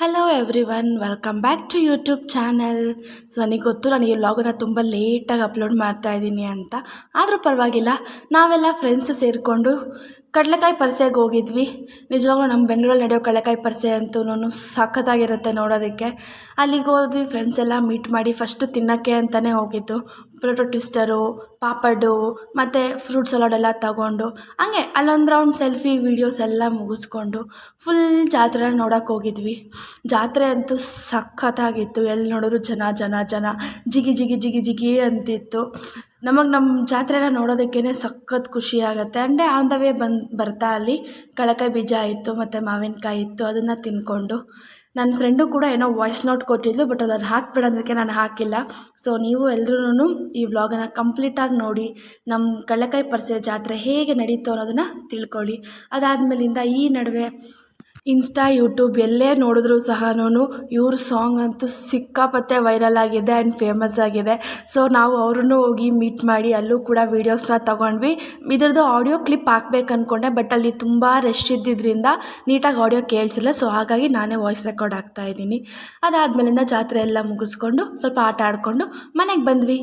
Hello everyone, welcome back to YouTube channel. So ನನಗೆ ಗೊತ್ತು, ನಾನು ಈ ವ್ಲಾಗನ್ನು ತುಂಬ ಲೇಟಾಗಿ ಅಪ್ಲೋಡ್ ಮಾಡ್ತಾಯಿದ್ದೀನಿ ಅಂತ. ಆದರೂ ಪರವಾಗಿಲ್ಲ, ನಾವೆಲ್ಲ ಫ್ರೆಂಡ್ಸ್ ಸೇರಿಕೊಂಡು ಕಡಲೆಕಾಯಿ ಪರಿಸೆಗೆ ಹೋಗಿದ್ವಿ. ನಿಜವಾಗ್ಲೂ ನಮ್ಮ ಬೆಂಗಳೂರಲ್ಲಿ ನಡೆಯೋ ಕಡಲೆಕಾಯಿ ಪರಿಸೆ ಅಂತೂ ಸಖತ್ತಾಗಿರುತ್ತೆ ನೋಡೋದಕ್ಕೆ. ಅಲ್ಲಿಗೆ ಹೋದ್ವಿ, ಫ್ರೆಂಡ್ಸ್ ಎಲ್ಲ ಮೀಟ್ ಮಾಡಿ ಫಸ್ಟು ತಿನ್ನೋಕ್ಕೆ ಅಂತಲೇ ಹೋಗಿದ್ದು. ಪೊಟೊಟೊ ಟ್ವಿಸ್ಟರು, ಪಾಪಡು ಮತ್ತು ಫ್ರೂಟ್ ಸಲಾಡ್ ಎಲ್ಲ ತಗೊಂಡು ಹಂಗೆ ಅಲ್ಲೊಂದು ರೌಂಡ್ ಸೆಲ್ಫಿ ವೀಡಿಯೋಸ್ ಎಲ್ಲ ಮುಗಿಸ್ಕೊಂಡು ಫುಲ್ ಜಾತ್ರೆನ ನೋಡೋಕೆ ಹೋಗಿದ್ವಿ. ಜಾತ್ರೆ ಅಂತೂ ಸಖತ್ತಾಗಿತ್ತು. ಎಲ್ಲಿ ನೋಡಿದ್ರು ಜನ ಜನ ಜನ, ಜಿಗಿ ಜಿಗಿ ಜಿಗಿ ಜಿಗಿ ಅಂತಿತ್ತು. ನಮಗೆ ನಮ್ಮ ಜಾತ್ರೆನ ನೋಡೋದಕ್ಕೇ ಸಖತ್ ಖುಷಿ ಆಗುತ್ತೆ. ಆ್ಯಂಡ್ ಆನ್ ದ ವೇ ಬರ್ತಾ ಅಲ್ಲಿ ಕಡಲೆಕಾಯಿ ಬೀಜ ಇತ್ತು ಮತ್ತು ಮಾವಿನಕಾಯಿ ಇತ್ತು. ಅದನ್ನು ತಿಂದ್ಕೊಂಡು ನನ್ನ ಫ್ರೆಂಡು ಕೂಡ ಏನೋ ವಾಯ್ಸ್ ನೋಟ್ ಕೊಟ್ಟಿದ್ಲು, ಬಟ್ ಅದನ್ನು ಹಾಕ್ಬೇಡ ಅನ್ನೋದಕ್ಕೆ ನಾನು ಹಾಕಿಲ್ಲ. ಸೊ ನೀವು ಎಲ್ಲರೂ ಈ ವ್ಲಾಗನ್ನು ಕಂಪ್ಲೀಟಾಗಿ ನೋಡಿ ನಮ್ಮ ಕಡಲೆಕಾಯಿ ಪರಿಸೆ ಜಾತ್ರೆ ಹೇಗೆ ನಡೀತು ಅನ್ನೋದನ್ನು ತಿಳ್ಕೊಳ್ಳಿ. ಅದಾದಮೇಲಿಂದ ಈ ನಡುವೆ ಇನ್ಸ್ಟಾ, ಯೂಟ್ಯೂಬ್ ಎಲ್ಲೇ ನೋಡಿದ್ರೂ ಸಹ ಇವ್ರ ಸಾಂಗ್ ಅಂತೂ ಸಿಕ್ಕಾಪಟ್ಟೆ ವೈರಲ್ ಆಗಿದೆ ಆ್ಯಂಡ್ ಫೇಮಸ್ ಆಗಿದೆ. ಸೊ ನಾವು ಅವ್ರನ್ನೂ ಹೋಗಿ ಮೀಟ್ ಮಾಡಿ ಅಲ್ಲೂ ಕೂಡ ವೀಡಿಯೋಸ್ನ ತೊಗೊಂಡ್ವಿ. ಇದ್ರದ್ದು ಆಡಿಯೋ ಕ್ಲಿಪ್ ಹಾಕ್ಬೇಕು ಅಂದ್ಕೊಂಡೆ, ಬಟ್ ಅಲ್ಲಿ ತುಂಬ ರಶ್ ಇದ್ದಿದ್ದರಿಂದ ನೀಟಾಗಿ ಆಡಿಯೋ ಕೇಳಿಸಿಲ್ಲ. ಸೊ ಹಾಗಾಗಿ ನಾನೇ ವಾಯ್ಸ್ ರೆಕಾರ್ಡ್ ಆಗ್ತಾಯಿದ್ದೀನಿ. ಅದಾದಮೇಲಿಂದ ಜಾತ್ರೆ ಎಲ್ಲ ಮುಗಿಸ್ಕೊಂಡು ಸ್ವಲ್ಪ ಆಟ ಆಡಿಕೊಂಡು ಮನೆಗೆ ಬಂದ್ವಿ.